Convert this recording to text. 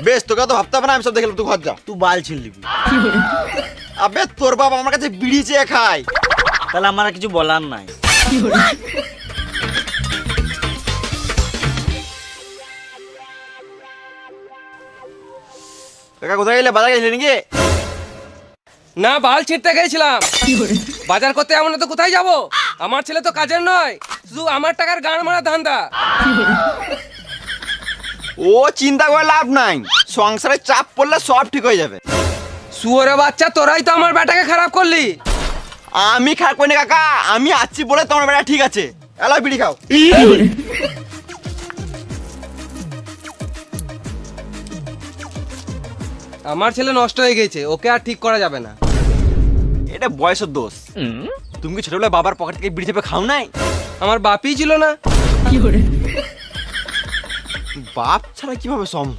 বেশ, তোকে তো ভাবতে হবে না, আমি সব দেখলাম, তুই ঘর যা। তুই বাল ছিলবি। আবে তোর বাবা আমার কাছে বিড়ি চেয়ে খায়। তাহলে আমার আর কিছু বলার নাই। কাকা কোথায় গেলে? বাজার গেছিলে নাকি? না, বাল ছিঁড়তে গেছিলাম। বাজার করতে এমন তো কোথায় যাব? আমার ছেলে তো কাজের নয়, শুধু আমার টাকার গান মারা ধান্দা। ও চিন্তা করে লাভ নাই, সংসারে চাপ পড়লে সব ঠিক হয়ে যাবে। শুয়োরে বাচ্চা, তোরাই তো আমার বেটাকে খারাপ করলি। আমি খারাপ করিনি কাকা, আমি আছি বলে তোমার বেটা ঠিক আছে। এলা বিড়ি খাও। আমার ছেলে নষ্ট হয়ে গেছে, ওকে আর ঠিক করা যাবে না। এটা বয়সের দোষ। তুমি কি ছোটবেলায় বাবার পকেট থেকে বিড়ি চেপে খাও নাই? আমার বাপই ছিল না। বাপ ছাড়া কিভাবে সম্ভব?